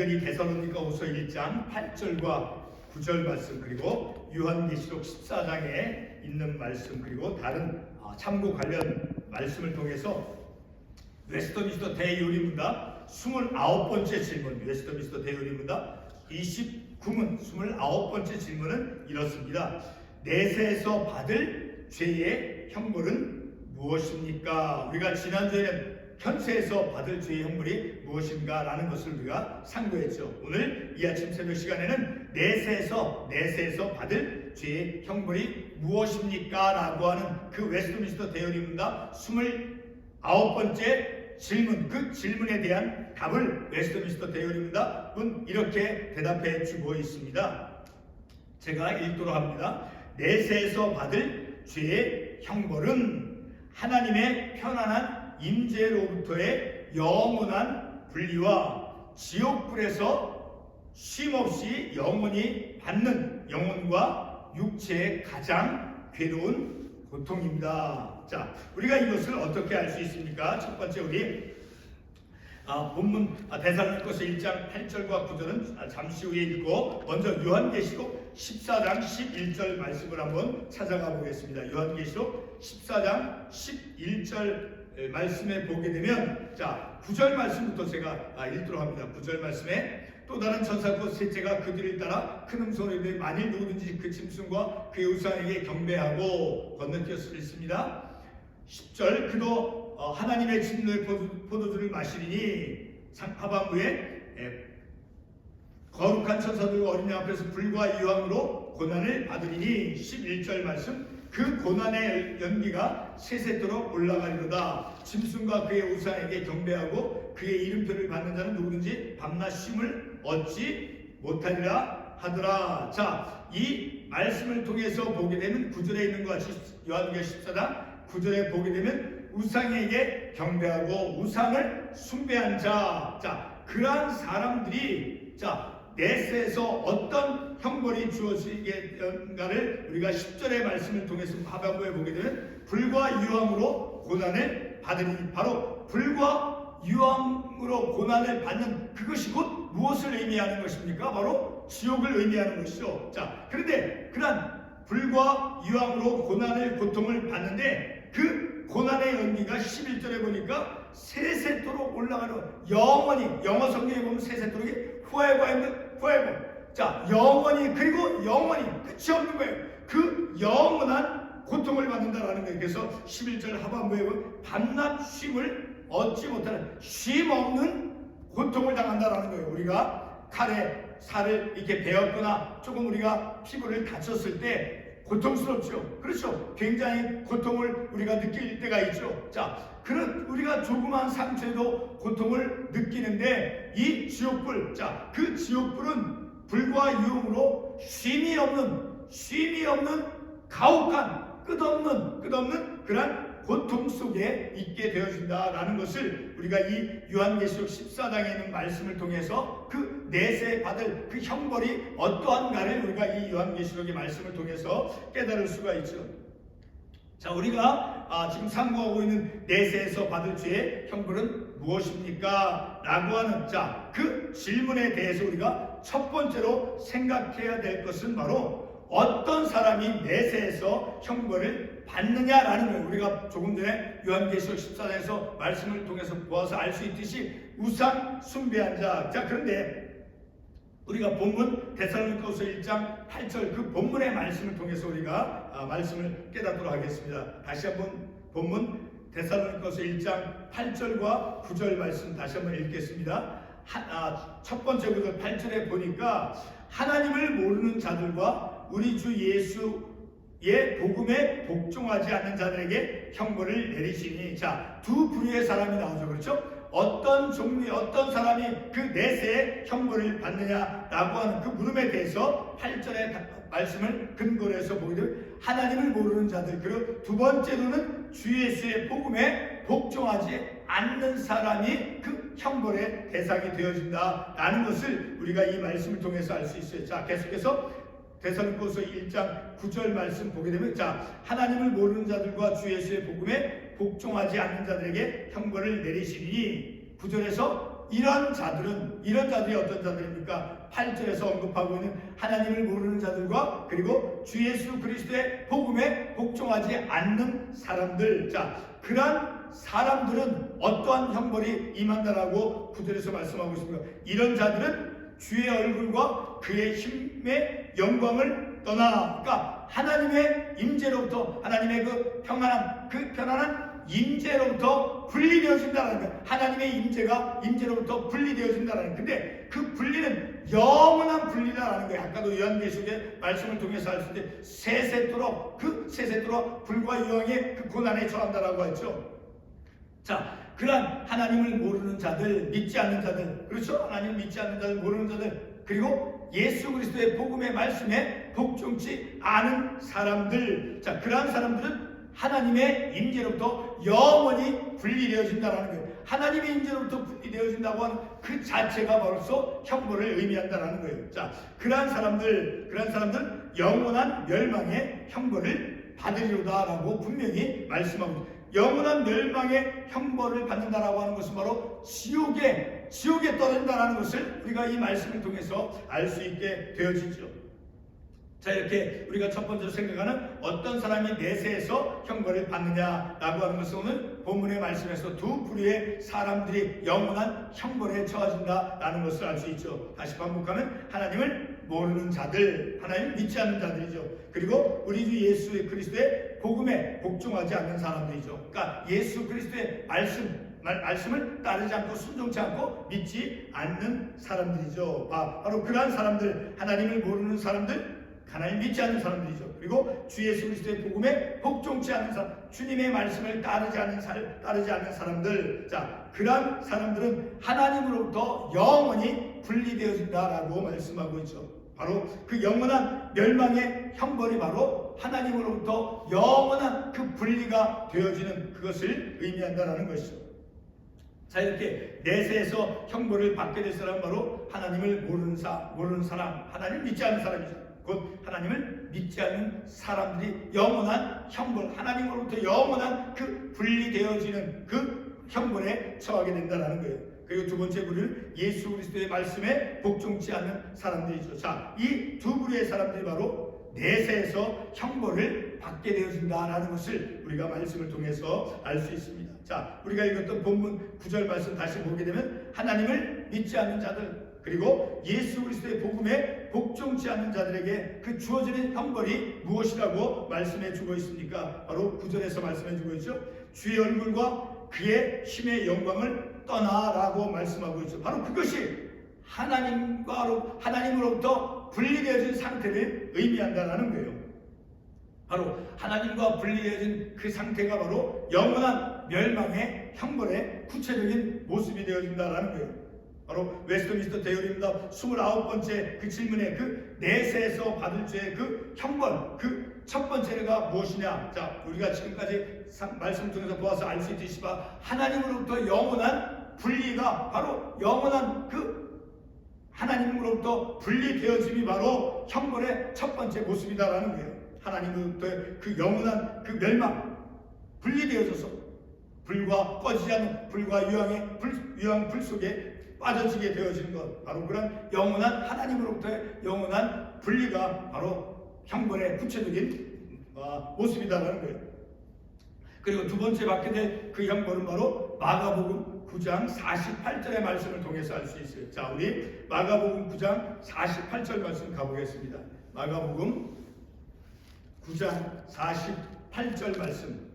읽은 이 데살로니가후서 1장 8절과 9절 말씀, 그리고 요한계시록 14장에 있는 말씀, 그리고 다른 참고 관련 말씀을 통해서 웨스터민스터 대요리문답 29번째 질문, 웨스터민스터 대요리문답 29문 29번째 질문은 이렇습니다. 내세에서 받을 죄의 형벌은 무엇입니까? 우리가 지난주에는 현세에서 받을 죄의 형벌이 무엇인가 라는 것을 우리가 상고했죠. 오늘 이 아침 새벽 시간에는 내세에서 받을 죄의 형벌이 무엇입니까? 라고 하는 그 웨스트민스터 대요리문답 29번째 질문, 그 질문에 대한 답을 웨스트민스터 대요리문답은 이렇게 대답해 주고 있습니다. 제가 읽도록 합니다. 내세에서 받을 죄의 형벌은 하나님의 편안한 임재로부터의 영원한 분리와 지옥불에서 쉼없이 영원히 받는 영혼과 육체의 가장 괴로운 고통입니다. 자, 우리가 이것을 어떻게 알 수 있습니까? 첫 번째, 우리 본문 데살로니가서 1장 8절과 9절은 잠시 후에 읽고, 먼저 요한계시록 14장 11절 말씀을 한번 찾아가 보겠습니다. 요한계시록 14장 11절 말씀에 보게 되면, 자, 9절 말씀부터 제가 읽도록 합니다. 9절 말씀에 또 다른 천사가 셋째가 그들을 따라 큰 음성으로 이르되 만일 누구든지 그 짐승과 그의 우상에게 경배하고, 건너뛰었습니다. 10절 그도 하나님의 진노의 포도주를 마시리니 하반부에 거룩한 천사들과 어린 양 앞에서 불과 유황으로 고난을 받으리니, 11절 말씀 그 고난의 연기가 세세토록 올라가리로다. 짐승과 그의 우상에게 경배하고 그의 이름표를 받는 자는 누구든지 밤낮 쉼을 얻지 못하리라 하더라. 자, 이 말씀을 통해서 보게 되면 9절에 있는 것 같이 요한계시록 14장 9절에 보게 되면 우상에게 경배하고 우상을 숭배한 자, 그러한 사람들이 내세에서 어떤 형벌이 주어지겠는가를 우리가 10절의 말씀을 통해서 하반부에 보게 되면 불과 유황으로 고난을 받으니, 바로 불과 유황으로 고난을 받는 그것이 곧 무엇을 의미하는 것입니까? 바로 지옥을 의미하는 것이죠. 자, 그런데 그러한 불과 유황으로 고통을 받는데 그 고난의 연기가 11절에 보니까 세세토록 올라가는, 영원히, 영어 성경에 보면 세세토록이 forever and forever. 자, 영원히, 그리고 영원히 끝이 없는 거예요. 그 영원한 고통을 받는다라는 거예요. 그래서 11절 하반부에 보면 밤낮 쉼을 얻지 못하는, 쉼 없는 고통을 당한다라는 거예요. 우리가 칼에 살을 이렇게 베었거나 조금 우리가 피부를 다쳤을 때 고통스럽죠. 그렇죠. 굉장히 고통을 우리가 느낄 때가 있죠. 자, 그런 우리가 조그만 상처에도 고통을 느끼는데 이 지옥불, 자, 그 지옥불은 불과 유흥으로 쉼이 없는 가혹한 끝없는 그런 고통 속에 있게 되어진다라는 것을 우리가 이 요한계시록 14장에 있는 말씀을 통해서 그 내세 받을 그 형벌이 어떠한가를 우리가 이 요한계시록의 말씀을 통해서 깨달을 수가 있죠. 자, 우리가 지금 상고하고 있는 내세에서 받을 죄의 형벌은 무엇입니까? 라고 하는 그 질문에 대해서 우리가 첫 번째로 생각해야 될 것은 바로 어떤 사람이 내세에서 형벌을 받느냐라는 거예요. 우리가 조금 전에 요한계시록 14장에서 말씀을 통해서 보아서 알 수 있듯이 우상 숭배한 자. 자, 그런데 우리가 본문 데살로니가후서 1장 8절 그 본문의 말씀을 통해서 우리가 말씀을 깨닫도록 하겠습니다. 다시 한번 본문 데살로니가후서 1장 8절과 9절 말씀 다시 한번 읽겠습니다. 첫 번째 구절 8절에 보니까 하나님을 모르는 자들과 우리 주 예수의 복음에 복종하지 않는 자들에게 형벌을 내리시니, 자, 두 부류의 사람이 나오죠. 그렇죠? 어떤 종류의 어떤 사람이 그 내세의 형벌을 받느냐라고 하는 그 물음에 대해서 8절의 말씀을 근거로 해서 보게 되면 하나님을 모르는 자들, 그리고 두 번째로는 주 예수의 복음에 복종하지 않는 사람이 그 형벌의 대상이 되어진다라는 것을 우리가 이 말씀을 통해서 알 수 있어요. 자, 계속해서 데살로니가후서 1장 9절 말씀 보게 되면, 자, 하나님을 모르는 자들과 주 예수의 복음에 복종하지 않는 자들에게 형벌을 내리시니, 9절에서 이런 자들이 어떤 자들입니까? 8절에서 언급하고 있는 하나님을 모르는 자들과 그리고 주 예수 그리스도의 복음에 복종하지 않는 사람들. 자, 그러한 사람들은 어떠한 형벌이 임한다라고 9절에서 말씀하고 있습니다. 이런 자들은 주의 얼굴과 그의 힘의 영광을 떠나, 그러니까 하나님의 임재로부터, 하나님의 그 편안한 임재로부터 분리되어진다는 거예요. 하나님의 임재로부터 분리되어진다는 거예요. 근데 그 분리는 영원한 분리라는 거예요. 아까도 요한계시록의 말씀을 통해서 알 수 있는데 세세토록 불과 유황의 그 고난에 처한다라고 했죠. 자, 그러한 하나님을 모르는 자들, 믿지 않는 자들, 그렇죠? 하나님을 믿지 않는 자들, 모르는 자들, 그리고 예수 그리스도의 복음의 말씀에 복종치 않은 사람들. 자, 그러한 사람들은 하나님의 임재로부터 영원히 분리되어진다는 거예요. 하나님의 임재로부터 분리되어진다고 하는 그 자체가 벌써 형벌을 의미한다는 거예요. 자, 그러한 사람들 영원한 멸망의 형벌을 받으리로다라고 분명히 말씀하고 있습니다. 영원한 멸망의 형벌을 받는다라고 하는 것은 바로 지옥에 떨어진다라는 것을 우리가 이 말씀을 통해서 알 수 있게 되어지죠. 자, 이렇게 우리가 첫 번째로 생각하는 어떤 사람이 내세에서 형벌을 받느냐라고 하는 것은 오늘 본문의 말씀에서 두 부류의 사람들이 영원한 형벌에 처해진다라는 것을 알 수 있죠. 다시 반복하면 하나님을 모르는 자들, 하나님을 믿지 않는 자들이죠. 그리고 우리 주 예수 그리스도의 복음에 복종하지 않는 사람들이죠. 그러니까 예수 그리스도의 말씀을 따르지 않고 순종치 않고 믿지 않는 사람들이죠. 바로 그러한 사람들, 하나님을 모르는 사람들, 하나님 믿지 않는 사람들이죠. 그리고 주 예수 그리스도의 복음에 복종치 않는 사람, 주님의 말씀을 따르지 않는 사람들. 자, 그러한 사람들은 하나님으로부터 영원히 분리되어진다라고 말씀하고 있죠. 바로 그 영원한 멸망의 형벌이 바로 하나님으로부터 영원한 그 분리가 되어지는 그것을 의미한다라는 것이죠. 자, 이렇게 내세에서 형벌을 받게 될 사람은 바로 하나님을 모르는 사람, 하나님을 믿지 않는 사람이죠. 곧 하나님을 믿지 않는 사람들이 영원한 형벌, 하나님으로부터 영원한 그 분리되어지는 그 형벌에 처하게 된다는 거예요. 그리고 두 번째 부류는 예수 그리스도의 말씀에 복종치 않는 사람들이죠. 자, 이 두 부류의 사람들이 바로 내세에서 형벌을 받게 되어진다라는 것을 우리가 말씀을 통해서 알 수 있습니다. 자, 우리가 읽었던 본문 9절 말씀 다시 보게 되면 하나님을 믿지 않는 자들, 그리고 예수 그리스도의 복음에 복종치 않는 자들에게 그 주어지는 형벌이 무엇이라고 말씀해 주고 있습니까? 바로 9절에서 말씀해 주고 있죠. 주의 얼굴과 그의 힘의 영광을 떠나라고 말씀하고 있죠. 바로 그것이 하나님으로부터 분리되어진 상태를 의미한다는 거예요. 바로 하나님과 분리되어진 그 상태가 바로 영원한 멸망의 형벌의 구체적인 모습이 되어진다는 거예요. 바로 웨스트민스터 대요리입니다. 29번째 그 질문에 그 내세에서 받을 죄의 그 형벌, 그 첫 번째가 무엇이냐? 자, 우리가 지금까지 말씀을 통해서 보아서 알 수 있듯이 하나님으로부터 영원한 분리가 바로 영원한 그 하나님으로부터 분리되어짐이 바로 형벌의 첫 번째 모습이다라는 거예요. 하나님으로부터의 그 영원한 그 멸망, 분리되어져서 불과 꺼지지 않는 불과 유황 불 속에 빠져지게 되어지는 것, 바로 그런 영원한 하나님으로부터의 영원한 분리가 바로 형벌의 구체적인 모습이다라는 거예요. 그리고 두 번째 받게 될 그 형벌은 바로 마가복음 9장 48절의 말씀을 통해서 알 수 있어요. 자, 우리 마가복음 9장 48절 말씀 가보겠습니다. 마가복음 9장 48절 말씀.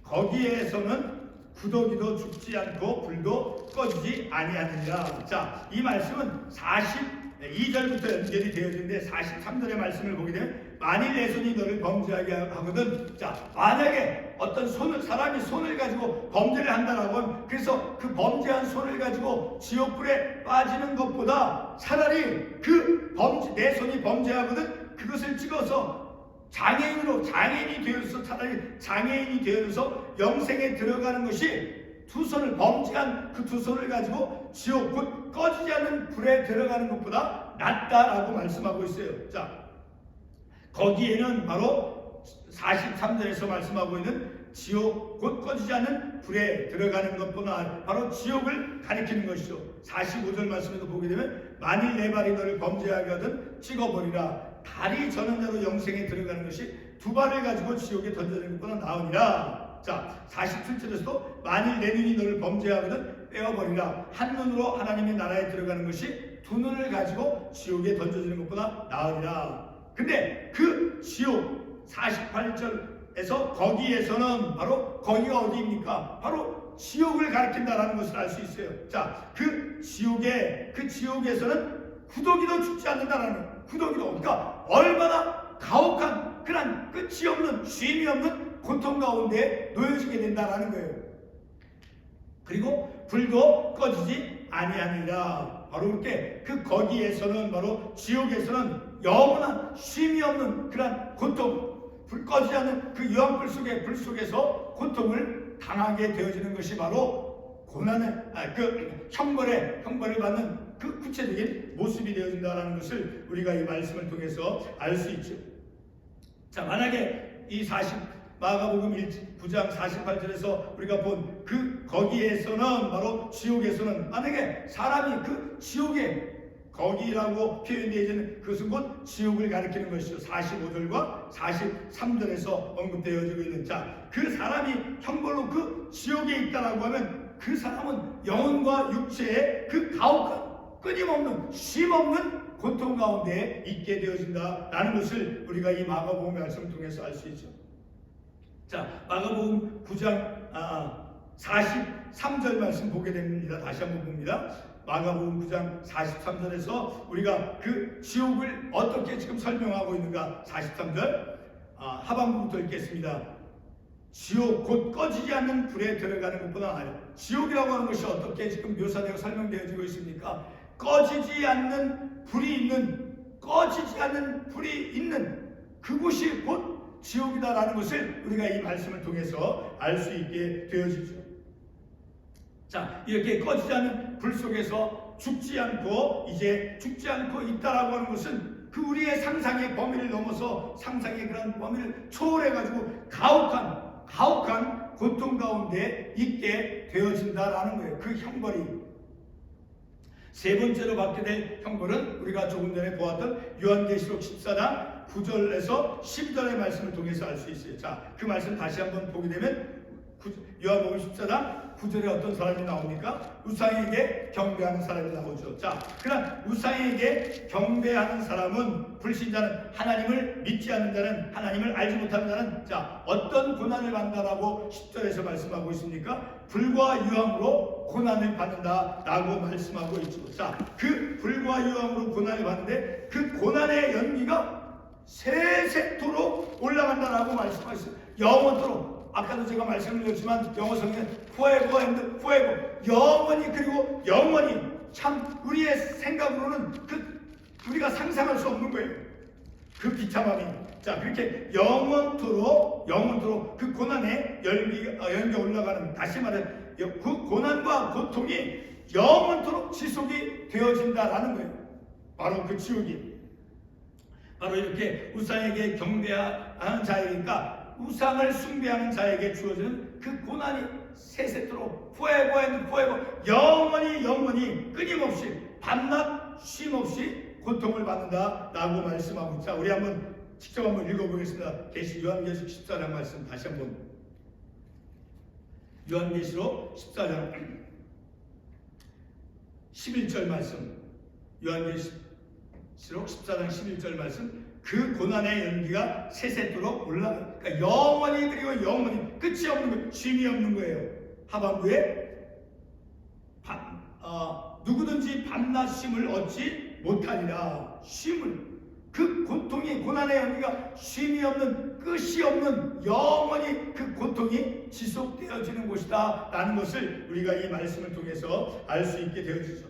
거기에서는 구더기도 죽지 않고 불도 꺼지지 아니하느니라. 자, 이 말씀은 42절부터 연결이 되어지는데 43절의 말씀을 보게 되면 만일 내 손이 너를 범죄하게 하거든. 자, 만약에 어떤 사람이 손을 가지고 범죄를 한다라고 하면, 그래서 그 범죄한 손을 가지고 지옥불에 빠지는 것보다 차라리 내 손이 범죄하거든 그것을 찍어서 장애인이 되어서 차라리 장애인이 되어서 영생에 들어가는 것이 범죄한 그 두 손을 가지고 지옥 곧 꺼지지 않는 불에 들어가는 것보다 낫다라고 말씀하고 있어요. 자, 거기에는 바로 43절에서 말씀하고 있는 지옥 곧 꺼지지 않는 불에 들어가는 것뿐만 아니라 바로 지옥을 가리키는 것이죠. 45절 말씀에도 보게 되면 만일 내 발이 너를 범죄하게 하든 찍어버리라. 다리 저는 자로 영생에 들어가는 것이 두 발을 가지고 지옥에 던져지는 것보다 나으니라. 자, 47절에서도 만일 내 눈이 너를 범죄하거든 빼어버리라. 한 눈으로 하나님의 나라에 들어가는 것이 두 눈을 가지고 지옥에 던져지는 것보다 나으니라. 근데 그 지옥 48절에서 거기에서는 바로 거기가 어디입니까? 바로 지옥을 가리킨다라는 것을 알 수 있어요. 자, 그 지옥에서는 구더기도 죽지 않는다라는, 구더기도, 그러니까 얼마나 가혹한 그런 끝이 없는, 쉼이 없는 고통 가운데 놓여지게 된다라는 거예요. 그리고 불도 꺼지지 아니하니라. 바로 그렇게 그 거기에서는, 바로 지옥에서는 영원한 쉼이 없는 그런 고통, 불 꺼지지 않는 그 유황불 속에, 불 속에서 고통을 당하게 되어지는 것이 바로 고난의, 형벌을 받는 그 구체적인 모습이 되어진다는 것을 우리가 이 말씀을 통해서 알 수 있죠. 자, 만약에 이 마가복음 9장 48절에서 우리가 본 그 거기에서는, 바로 지옥에서는, 만약에 사람이 그 지옥에, 거기라고 표현되어 있는 그것은 곧 지옥을 가리키는 것이죠. 45절과 43절에서 언급되어지고 있는, 자, 그 사람이 형벌로 그 지옥에 있다라고 하면 그 사람은 영혼과 육체의 그 가혹한, 끊임없는, 쉼없는 고통 가운데 있게 되어진다라는 것을 우리가 이 마가복음 말씀을 통해서 알 수 있죠. 자, 마가복음 9장 43절 말씀 보게 됩니다. 다시 한번 봅니다. 마가복음 9장 43절에서 우리가 그 지옥을 어떻게 지금 설명하고 있는가. 43절 하반부부터 읽겠습니다. 지옥 곧 꺼지지 않는 불에 들어가는 것보다 아니라, 지옥이라고 하는 것이 어떻게 지금 묘사되고 설명되어지고 있습니까? 꺼지지 않는 불이 있는 그곳이 곧 지옥이다라는 것을 우리가 이 말씀을 통해서 알 수 있게 되어지죠. 자, 이렇게 꺼지지 않는 불 속에서 죽지 않고 있다라고 하는 것은 그 우리의 상상의 범위를 넘어서, 상상의 그런 범위를 초월해가지고 가혹한 고통 가운데 있게 되어진다라는 거예요. 그 형벌이. 세 번째로 받게 될 형벌은 우리가 조금 전에 보았던 요한계시록 14장 9절에서 12절의 말씀을 통해서 알 수 있어요. 자, 그 말씀 다시 한번 보게 되면 요한복음 14장 9절에 어떤 사람이 나옵니까? 우상에게 경배하는 사람이 나오죠. 자, 그런 우상에게 경배하는 사람은, 불신자는, 하나님을 믿지 않는 자는, 하나님을 알지 못하는 자는, 자, 어떤 고난을 받는다라고 10절에서 말씀하고 있습니까? 불과 유황으로 고난을 받는다라고 말씀하고 있죠. 자, 그 불과 유황으로 고난을 받는데 그 고난의 연기가 세세토록 올라간다라고 말씀하셨어요. 영원토록. 아까도 제가 말씀을 드렸지만 영어 성경은 forever and forever, 영원히, 그리고 영원히. 참 우리의 생각으로는 우리가 상상할 수 없는 거예요. 그 비참함이. 자, 그렇게 영원토록 그 고난의 연기가 올라가는, 다시 말해 그 고난과 고통이 영원토록 지속이 되어진다라는 거예요. 바로 그 지옥이. 바로 이렇게 우상에게 경배하는 자이니까, 우상을 숭배하는 자에게 주어지는 그 고난이 세세토록 forever and forever, 영원히 끊임없이 밤낮 쉼 없이 고통을 받는다라고 말씀하고 있습니다. 우리 한번 직접 한번 읽어보겠습니다. 요한계시록 14장 말씀 다시 한번. 요한계시록 14장 11절 말씀. 요한계시록 14장 11절 말씀. 그 고난의 연기가 세세토록 올라가. 그러니까 영원히, 그리고 영원히 끝이 없는 거예요. 쉼이 없는 거예요. 하반부에 누구든지 밤낮 쉼을 얻지 못하리라. 그 고통이, 고난의 연기가 쉼이 없는, 끝이 없는, 영원히 그 고통이 지속되어지는 곳이다 라는 것을 우리가 이 말씀을 통해서 알 수 있게 되어지죠.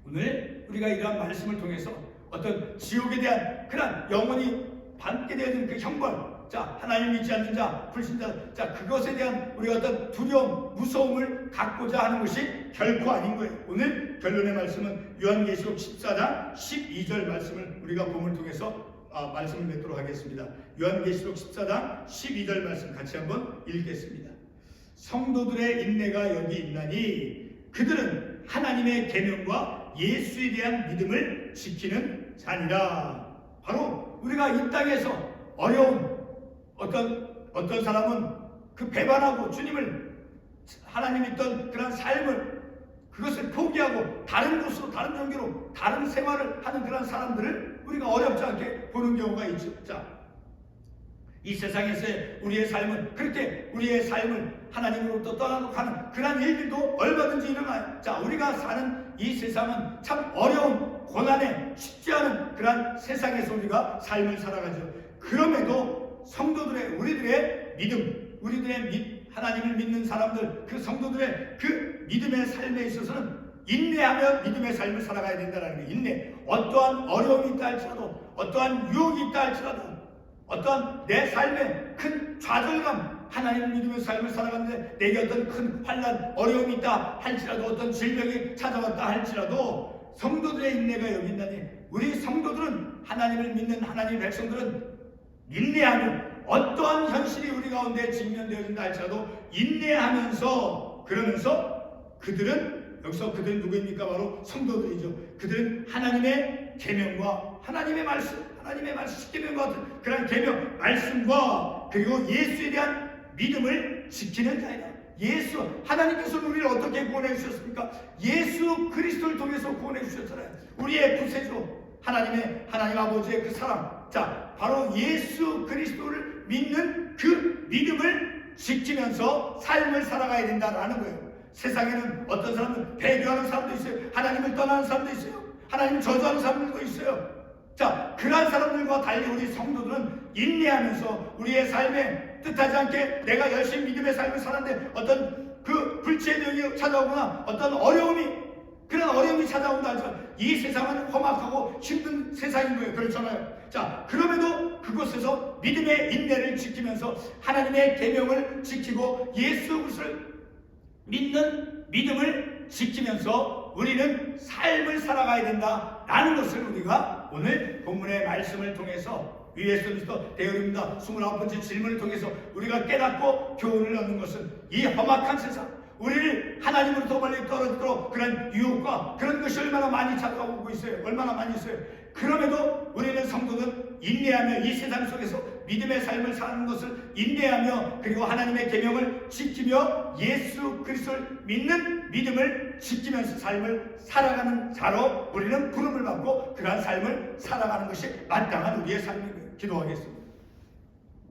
오늘 우리가 이러한 말씀을 통해서 어떤 지옥에 대한 그런 영원히 받게 되어진 그 형벌, 자, 하나님 믿지 않는 자, 불신자, 자, 그것에 대한 우리가 어떤 두려움, 무서움을 갖고자 하는 것이 결코 아닌 거예요. 오늘 결론의 말씀은 요한계시록 14장 12절 말씀을 우리가 본문을 통해서 말씀을 맺도록 하겠습니다. 요한계시록 14장 12절 말씀 같이 한번 읽겠습니다. 성도들의 인내가 여기 있나니 그들은 하나님의 계명과 예수에 대한 믿음을 지키는 자니라. 바로 우리가 이 땅에서 어려운 어떤 사람은 그 배반하고 주님을 하나님 있던 그런 삶을 그것을 포기하고 다른 곳으로 다른 연계로 다른 생활을 하는 그런 사람들을 우리가 어렵지 않게 보는 경우가 있죠. 자, 이 세상에서의 우리의 삶은 그렇게 우리의 삶을 하나님으로부터 떠나고 가는 그런 일들도 얼마든지 일어나요. 자, 우리가 사는 이 세상은 참 어려운 고난에 쉽지 않은 그런 세상에서 우리가 삶을 살아가죠. 그럼에도 성도들의 우리들의 믿음, 하나님을 믿는 사람들, 그 성도들의 그 믿음의 삶에 있어서는 인내하며 믿음의 삶을 살아가야 된다는 거예요. 인내. 어떠한 어려움이 있다 할지라도, 어떠한 유혹이 있다 할지라도, 어떠한 내 삶에 큰 좌절감, 하나님을 믿음의 삶을 살아가는데 내게 어떤 큰 환난, 어려움이 있다 할지라도, 어떤 질병이 찾아왔다 할지라도 성도들의 인내가 여기 있다니, 우리 성도들은, 하나님을 믿는 하나님의 백성들은 인내하며 어떠한 현실이 우리 가운데 직면되어진다 할지라도 인내하면서, 그러면서 그들은, 여기서 그들은 누구입니까? 바로 성도들이죠. 그들은 하나님의 계명과 하나님의 말씀, 십계명과 같은 그런 계명, 말씀과 그리고 예수에 대한 믿음을 지키는 자이다. 예수, 하나님께서는 우리를 어떻게 구원해 주셨습니까? 예수 그리스도를 통해서 구원해 주셨잖아요. 우리의 구세주, 하나님 아버지의 그 사랑, 자, 바로 예수 그리스도를 믿는 그 믿음을 지키면서 삶을 살아가야 된다라는 거예요. 세상에는 어떤 사람은 배교하는 사람도 있어요. 하나님을 떠나는 사람도 있어요. 하나님을 저주하는 사람들도 있어요. 자, 그러한 사람들과 달리 우리 성도들은 인내하면서 우리의 삶에 뜻하지 않게 내가 열심히 믿음의 삶을 살았는데 어떤 그 불치의 병이 찾아오거나 어떤 그런 어려움이 찾아온다 하죠. 이 세상은 험악하고 힘든 세상인 거예요. 그렇잖아요. 자, 그럼에도 그곳에서 믿음의 인내를 지키면서 하나님의 계명을 지키고 예수 그리스도를 믿는 믿음을 지키면서 우리는 삶을 살아가야 된다라는 것을 우리가 오늘 본문의 말씀을 통해서 예수 그리스도 대열입니다. 29번째 질문을 통해서 우리가 깨닫고 교훈을 얻는 것은 이 험악한 세상, 우리를 하나님으로부터 멀리 떨어지도록 그런 유혹과 그런 것이 얼마나 많이 찾아오고 있어요. 얼마나 많이 있어요. 그럼에도 우리는 성도는 인내하며 이 세상 속에서 믿음의 삶을 사는 것을 인내하며 그리고 하나님의 계명을 지키며 예수 그리스도를 믿는 믿음을 지키면서 삶을 살아가는 자로 우리는 부름을 받고 그러한 삶을 살아가는 것이 마땅한 우리의 삶입니다. 기도하겠습니다.